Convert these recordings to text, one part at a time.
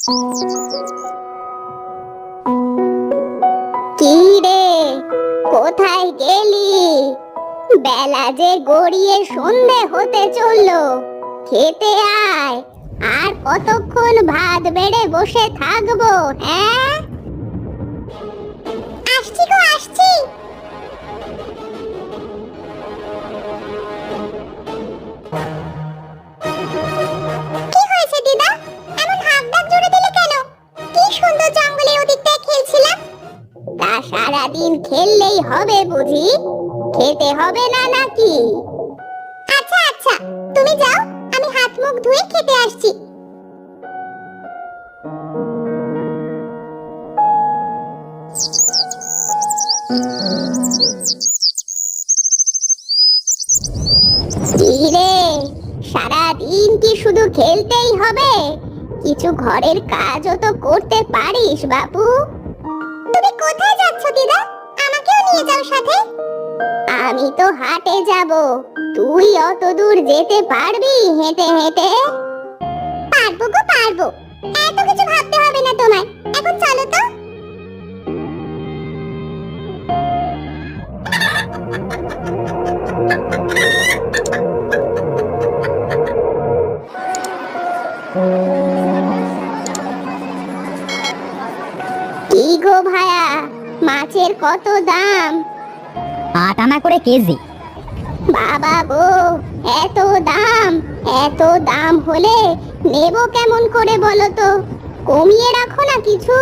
কি রে, কোথায় গেলি? বেলা যে গড়িয়ে সন্ধে হতে চললো, খেতে আয়। আর কতক্ষণ ভাত বেড়ে বসে থাকবো? হ্যাঁ, আসছি গো, আসছি। কি হয়েছে দিদা, এমন হাঁক ডাক জোরে দিলে কেন? কি সুন্দর জঙ্গলের ওদিকটায় খেলছিলাম। তা সারাদিন খেললেই হবে বুঝি? খেতে হবে না নাকি? আচ্ছা আচ্ছা, তুমি যাও, আমি হাত মুখ ধুয়ে খেতে আসছি। কি রে, সারাদিন কি শুধু খেলতেই হবে? কিছু ঘরের কাজও তো করতে পারিস বাবু। তুমি কোথায় যাচ্ছ দিদা? আমাকেও নিয়ে যাও সাথে। আমি তো হাটে যাব, তুই অত দূর যেতে পারবি হেঁটে হেঁটে? পারবো গো, পারবো। এত কিছু ভাবতে হবে না তোমার, এখন চলো তো। কি গো ভায়া, মাছের কত দাম? 8 আনা করে কেজি। বাবা গো, এত দাম! এত দাম হলে নেব কেমন করে বলো তো? কমিয়ে রাখো না কিছু।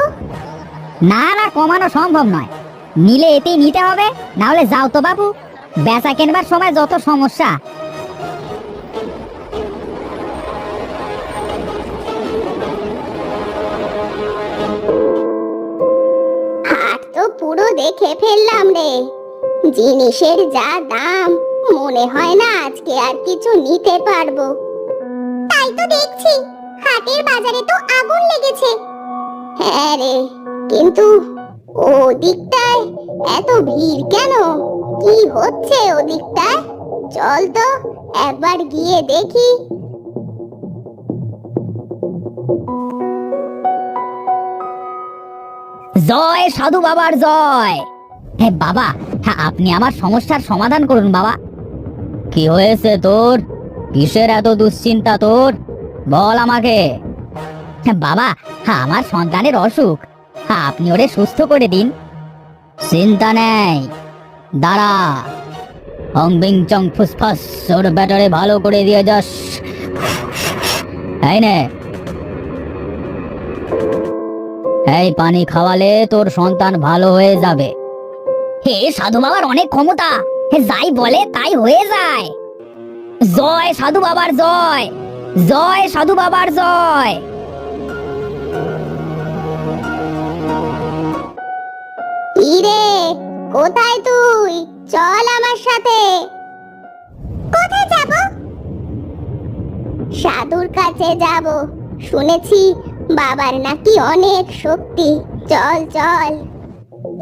না না, কমানো সম্ভব নয়। নিলে এতেই নিতে হবে, না হলে যাও তো বাবু। বেচা কেনবার সময় যত সমস্যা। হাট তো পুরো দেখে ফেললাম রে। জিনিসের যা দাম, মনে হয় না আজকে আর কিছু নিতে পারবো। তাই তো দেখছি, হাটের বাজারে তো আগুন লেগেছে। হ্যাঁ রে, কিন্তু ওদিকটায় এত ভিড় কেন? কি হচ্ছে ওদিকটায়? চল তো একবার গিয়ে দেখি। জয় সাধু বাবার জয়। হ্যাঁ বাবা, হ্যাঁ আপনি আমার সমস্যার সমাধান করুন বাবা। কি হয়েছে তোর? কিসের এত দুশ্চিন্তা তোর? বল আমাকে। হ্যাঁ বাবা, হ্যাঁ আমার সন্তানের অসুখ, হ্যাঁ আপনি ওরে সুস্থ করে দিন। চিন্তা নেই, দাঁড়া। অং বিং চং ফুসফাস, ওর ব্যাটারে ভালো করে দিয়ে যাস। এই নে, এই পানি খাওয়ালে তোর সন্তান ভালো হয়ে যাবে। হে সাধু বাবার অনেক ক্ষমতা, হে যাই বলে তাই হয়ে যায়। জয় সাধু বাবার জয়, জয় সাধু বাবার জয়। কি রে, কোথায় তুই? চল আমার সাথে। কোথায় যাব? সাধুর কাছে যাব, শুনেছি বাবার নাকি অনেক শক্তি। চল চল।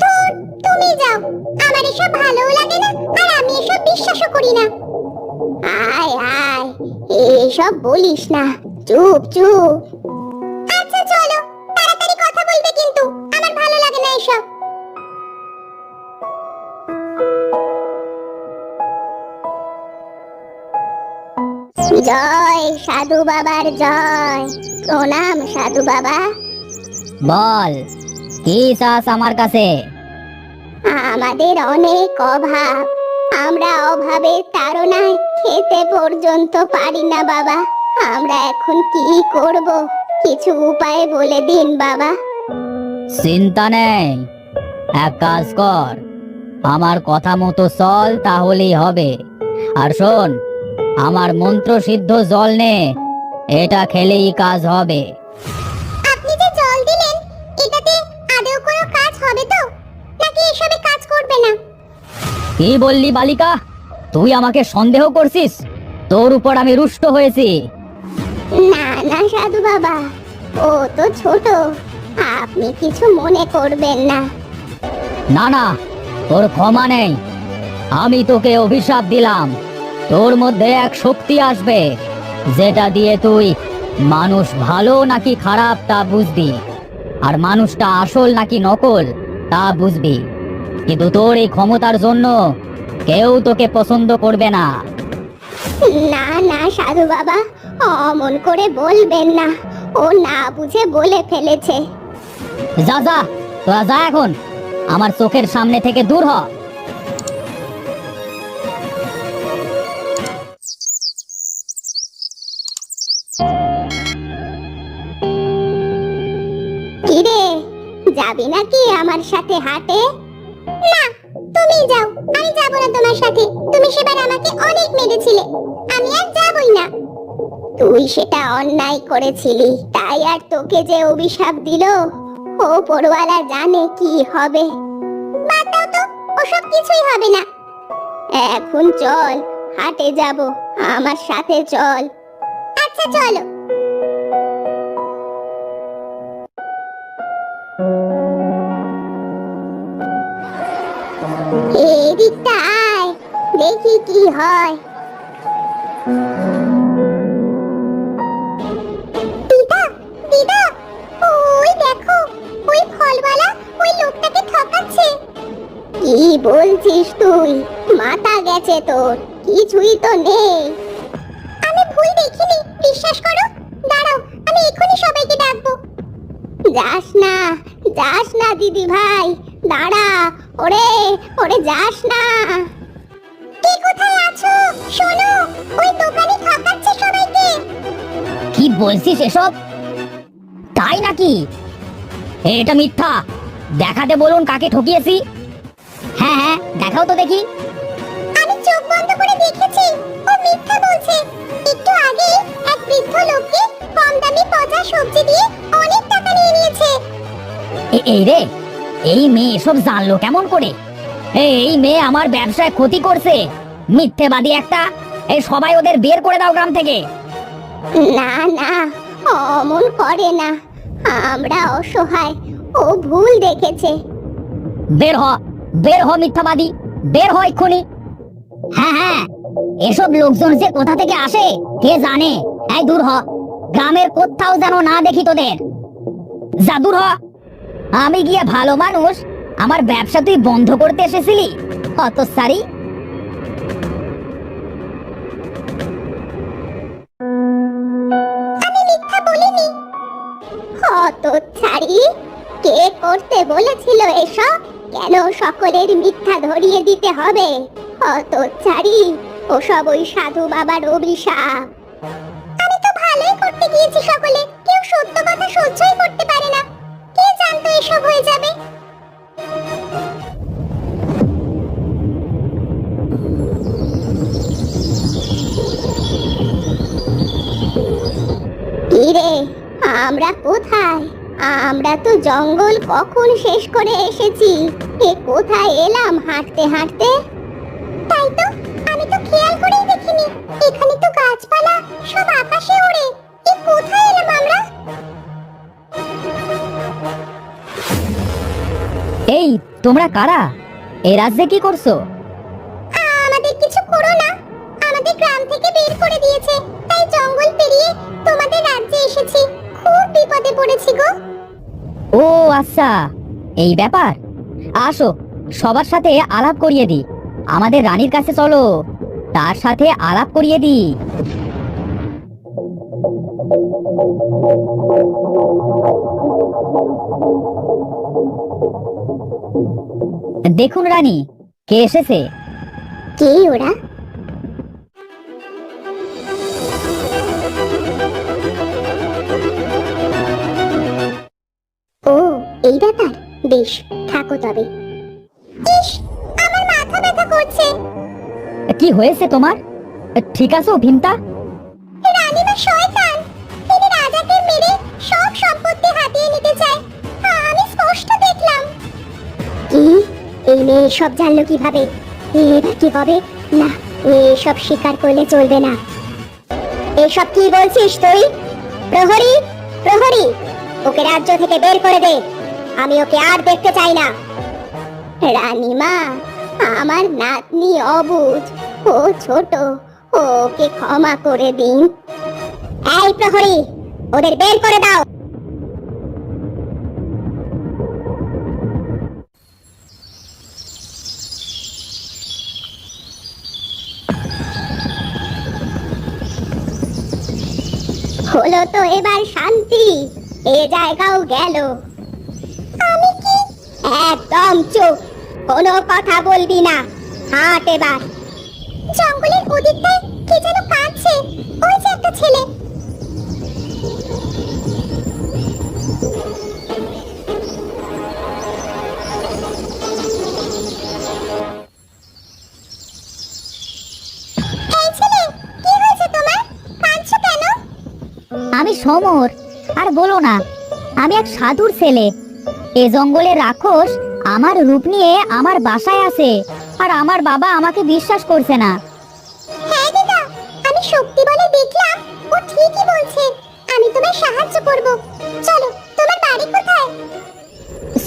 ধুর, তুমি যাও, আমার এসব ভালো লাগে না, আর আমি এসব বিশ্বাসও করি না। আয় আয়, এসব বলিস না, চুপ চুপ। আচ্ছা চলো, তাড়াতাড়ি কথা বলবে কিন্তু, আমার ভালো লাগে না এসব। জয় সাধু বাবার জয়। প্রণাম সাধু বাবা। বল, কি চাস আমার কাছে? আমাদের অনেক অভাব, আমরা অভাবের তাড়নায় খেতে পর্যন্ত পারি না বাবা। আমরা এখন কি করব? কিছু উপায় বলে দিন বাবা। চিন্তা নেই, এক কাজ কর, আমার কথা মতো চল, তাহলেই হবে। আর শোন, আমার মন্ত্র সিদ্ধ জল নে, এটা খেলেই কাজ হবে। আপনি যে জল দিলেন, এটাতে আদৌ কোনো কাজ হবে তো, নাকি এসবে কাজ করবে না? কি বললি বালিকা? তুই আমাকে সন্দেহ করছিস? তোর উপর আমি রুষ্ট হয়েছি। না না সাধু বাবা, ও তো ছোট, আপনি কিছু মনে করবেন না। না না, তোর ক্ষমা নেই। আমি তোকে অভিশাপ দিলাম, তোর মধ্যে এক শক্তি আসবে, যেটা দিয়ে তুই মানুষ ভালো নাকি খারাপ তা বুঝবি, আর মানুষটা আসল নাকি নকল তা বুঝবি। কিন্তু তোর এই ক্ষমতার জন্য কেউ তোকে পছন্দ করবে না। না না সাধু বাবা, অমন করে বলবেন না, ও না বুঝে বলে ফেলেছে। যা যা, তোরা যা এখন, আমার চোখের সামনে থেকে দূর হ। কিরে, যাবি নাকি আমার সাথে হাটে? না, তুমি যাও, আমি যাব না তোমার সাথে। তুমি সেবার আমাকে অনেক মেরেছিলে, আমি আর যাবই না। তুই সেটা অন্যায় করেছিলি, তাই আর তোকে যে অভিশাপ দিল, ও পরওয়ালা জানে কি হবে। বাদ দাও তো, ওসব কিছুই হবে না। এখন চল, হাটে যাব, আমার সাথে চল। আচ্ছা চলো। এদিকটা আয়, দেখি কি হয়। দিদা, দিদা, ওই দেখো, ওই ফলওয়ালা ওই লোকটাকে ঠকাচ্ছে। কি বলছিস তুই? মাথা গেছে তোর, কিছুই তো নেই। আমি ভুল দেখিনি, বিশ্বাস করো। দাঁড়াও, আমি এক্ষুনি সবাইকে ডাকবো। যাস না দিদি ভাই, দাঁড়া। ওরে ওরে, যাস না। কে কোথায় আছো? শোনো, ওই দোকানি ঠকাচ্ছে সবাইকে। কি বলছিস এসব? তাই নাকি? এটা মিথ্যা, দেখাতে বলুন কাকে ঠকিয়েছি। হ্যাঁ হ্যাঁ, দেখাও তো দেখি। আমি চোখ বন্ধ করে দেখেছি, ও মিথ্যা বলছে। একটু আগে এক বৃদ্ধ লোককে কম দামি পচা সবজি দিয়ে অনেক টাকা নিয়ে নিয়েছে। এই রে, এই মেয়ে এসব জানলো কেমন করে? এই মেয়ে আমার ব্যবসায় ক্ষতি করছে, মিথ্যেবাদী একটা। এই সবাই ওদের বের করে দাও গ্রাম থেকে। না না, অমন করে না, আমরা অসহায়, ও ভুল দেখেছে। বের হ, বের হ মিথ্যাবাদী, বের হ এক্ষুনি। হ্যাঁ হ্যাঁ, এসব লোকজন যে কোথা থেকে আসে কে জানে। এই দূর হ, গ্রামের কোথাও যেন না দেখি তোদের। যা দূর হ। আমি গিয়ে ভালো মানুষ, আমার ব্যবসা তুই বন্ধ করতে এসেছিলি? হতচ্ছাড়ি। আমি মিথ্যা বলিনি। হতচ্ছাড়ি? কে করতে বলেছিল এসব? কেন সকলের মিথ্যা ধরিয়ে দিতে হবে? হতচ্ছাড়ি, ওসব ওই সাধু বাবার অভিশাপ। আমি তো ভালোই করতে গিয়েছি, সকলে কেউ সত্য কথা সহ্যই করতে পারে না। কে জানতো এসব হয়ে যাবে? কিরে, আমরা কোথায়? আমরা তো জঙ্গল কখন শেষ করে এসেছি, এ কোথায় এলাম হাঁটতে হাঁটতে? তাই তো, আমি তো খেয়াল করেই দেখিনি। এখানে তো গাছপালা সব আকাশে ওড়ে, এ কোথায় এলাম আমরা? এই তোমরা কারা? এই রাজ্যে কি করছো? আমাদের কিছু করো না, আমাদের গ্রাম থেকে বের করে দিয়েছে, তাই জঙ্গল পেরিয়ে তোমাদের রাজ্যে এসেছি। খুব বিপদে পড়েছি গো। ও আচ্ছা, এই ব্যাপার। আসো, সবার সাথে আলাপ করিয়ে দিই। আমাদের রানীর কাছে চলো, তার সাথে আলাপ করিয়ে দিই। দেখুন রানী, কে এসেছে। কে ওরা? ও, এই ব্যাপার। বেশ, থাকো তবে। ইস, আমার মাথা ব্যথা করছে। কি হয়েছে তোমার? ঠিক আছো ভীমতা? রানীমা শয়তান, তিনি রাজাকে মেরে সব সম্পত্তি হাতিয়ে নিতে চায়, আমি স্পষ্ট দেখলাম। কি? এই মেয়ে সব জানলো কিভাবে? এবার কি হবে? না, এসব স্বীকার করলে চলবে না। এসব কি বলছিস তুই? প্রহরী, প্রহরী, ওকে রাজ্য থেকে বের করে দে, আমি ওকে আর দেখতে চাই না। রানীমা, আমার নাতনি অবুঝ, ও ছোট, ওকে ক্ষমা করে দিন। এই প্রহরী, ওদের বের করে দাও। হলো তো এবার শান্তি, এ জায়গাও গেল। আমি কি? একদম চুপ, কোনো কথা বলবি না। হাঁট এবার। জঙ্গলের ওদিকটায় কে যেন কাঁদছে, ওই যে একটা ছেলে। এই ছেলে, কি হয়েছে তোমার? কাঁদছো কেন? আমি সমর, আর বলো না, আমি এক সাধুর ছেলে। এ জঙ্গলের রাক্ষস আমার রূপ নিয়ে আমার বাসায় আসে, আর আমার বাবা আমাকে বিশ্বাস করছে না। হ্যাঁ দিদা, আমি শক্তি বলে দেখলাম, ও ঠিকই বলছে। আমি তোমায় সাহায্য করব। চলো, তোমার বাড়ি কোথায়?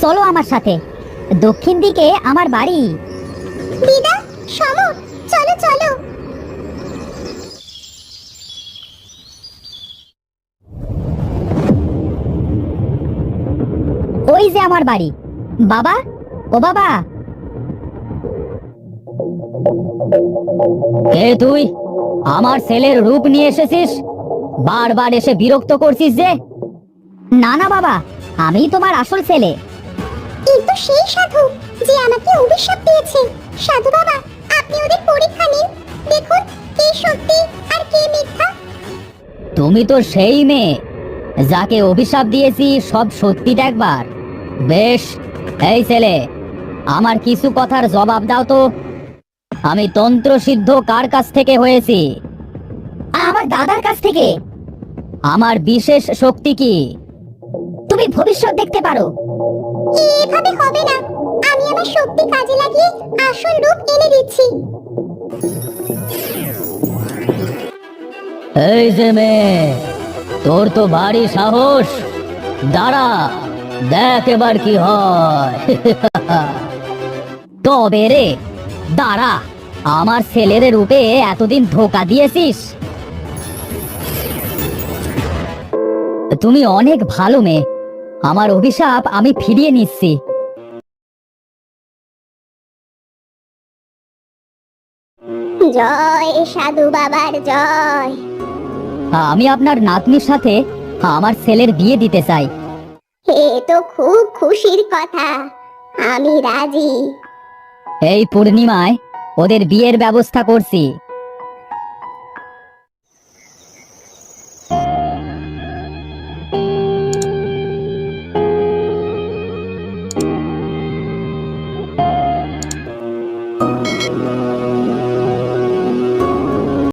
চলো আমার সাথে, দক্ষিণ দিকে আমার বাড়ি। দিদা, সমর, চলো চলো। ওই যে আমার বাড়ি। বাবা, ও বাবা। কে তুই? আমার ছেলের রূপ নিয়ে এসেছিস? বারবার এসে বিরক্ত করছিস যে। না না বাবা, আমি তোমার আসল ছেলে। কিন্তু সেই সাধু যে আমাকে অভিশাপ দিয়েছে। সাধু বাবা, আপনি ওদের পরীক্ষা নিন, দেখুন কে সত্যি আর কে মিথ্যা। তুমি তো সেই মেয়ে যাকে অভিশাপ দিয়েছি সব সত্যি দেখবার। বেশ, এই ছেলে, আমার কিছু কথার জবাব দাও তো। আমি তন্ত্র সিদ্ধ কার কাছ থেকে হয়েছি? আমার দাদার কাছ থেকে। আমার বিশেষ শক্তি কি? তুমি ভবিষ্যৎ দেখতে পারো। এভাবে হবে না, আমি আমার শক্তি কাজে লাগিয়ে আসল রূপ এনে দিচ্ছি। এই যে মেয়ে, তোর তো ভারী সাহস। দাঁড়া, দেখ এবার কি হয়। তবে রে, দাঁড়া, আমার ছেলের রূপে এতদিন ধোকা দিয়েছিস। তুমি অনেক ভালো মেয়ে, আমার অভিশাপ আমি ফিরিয়ে নিচ্ছি। জয় সাধু বাবার জয়। আমি আপনার নাতনির সাথে আমার ছেলের বিয়ে দিতে চাই। এ তো খুব খুশির কথা, আমি রাজি। এই পূর্ণিমায় ওদের বিয়ের ব্যবস্থা করছি।